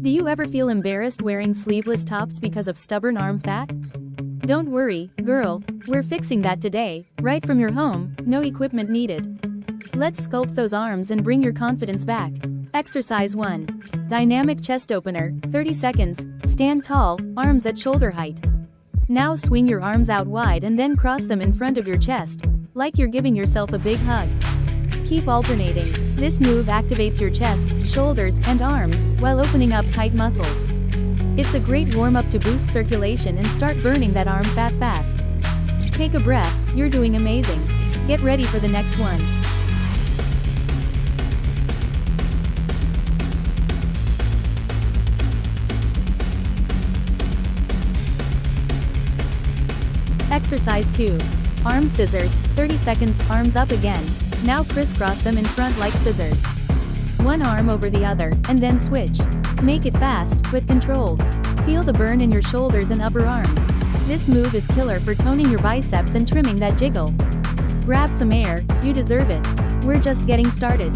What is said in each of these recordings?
Do you ever feel embarrassed wearing sleeveless tops because of stubborn arm fat? Don't worry, girl, we're fixing that today, right from your home, no equipment needed. Let's sculpt those arms and bring your confidence back. Exercise 1. Dynamic chest opener, 30 seconds, stand tall, arms at shoulder height. Now swing your arms out wide and then cross them in front of your chest, like you're giving yourself a big hug. Keep alternating. This move activates your chest, shoulders, and arms, while opening up tight muscles. It's a great warm-up to boost circulation and start burning that arm fat fast. Take a breath, you're doing amazing. Get ready for the next one. Exercise 2. Arm scissors, 30 seconds, arms up again. Now crisscross them in front like scissors. One arm over the other, and then switch. Make it fast, but controlled. Feel the burn in your shoulders and upper arms. This move is killer for toning your biceps and trimming that jiggle. Grab some air, you deserve it. We're just getting started.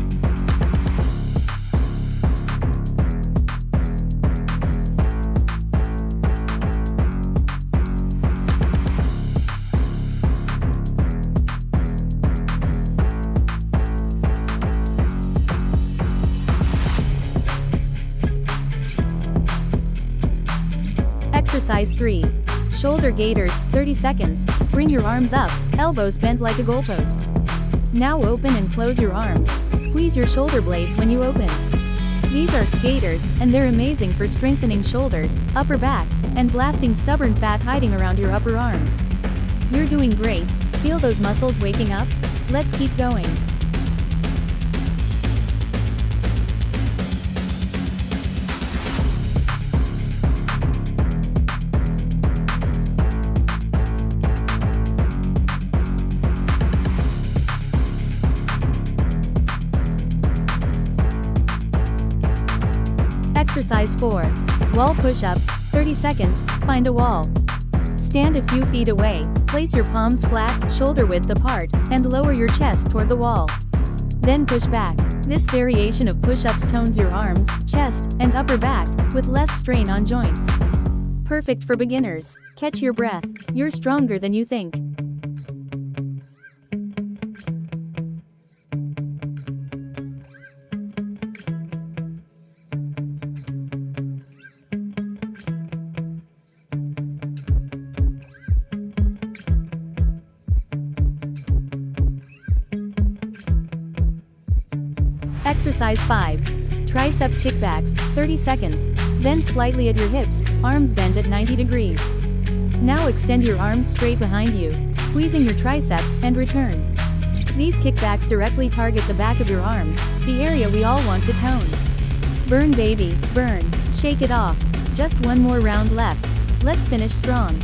Exercise 3. Shoulder gaiters, 30 seconds. Bring your arms up, elbows bent like a goalpost. Now open and close your arms. Squeeze your shoulder blades when you open. These are gaiters, and they're amazing for strengthening shoulders, upper back, and blasting stubborn fat hiding around your upper arms. You're doing great. Feel those muscles waking up? Let's keep going. Exercise 4. Wall push-ups, 30 seconds, find a wall. Stand a few feet away, place your palms flat, shoulder width apart, and lower your chest toward the wall. Then push back. This variation of push-ups tones your arms, chest, and upper back, with less strain on joints. Perfect for beginners. Catch your breath, you're stronger than you think. Exercise 5. Triceps kickbacks, 30 seconds. Bend slightly at your hips, arms bent at 90 degrees. Now extend your arms straight behind you, squeezing your triceps, and return. These kickbacks directly target the back of your arms, the area we all want to tone. Burn baby, burn. Shake it off. Just one more round left. Let's finish strong.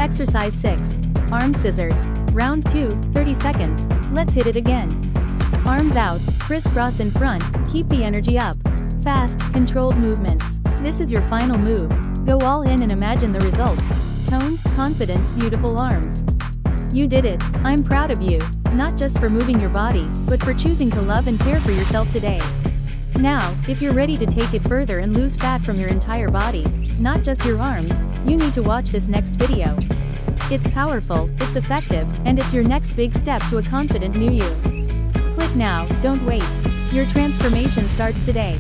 Exercise 6. Arm scissors. Round 2, 30 seconds. Let's hit it again. Arms out, crisscross in front, keep the energy up. Fast, controlled movements. This is your final move. Go all in and imagine the results. Toned, confident, beautiful arms. You did it. I'm proud of you, not just for moving your body, but for choosing to love and care for yourself today. Now, if you're ready to take it further and lose fat from your entire body, not just your arms, you need to watch this next video. It's powerful, it's effective, and it's your next big step to a confident new you. Click now, don't wait. Your transformation starts today.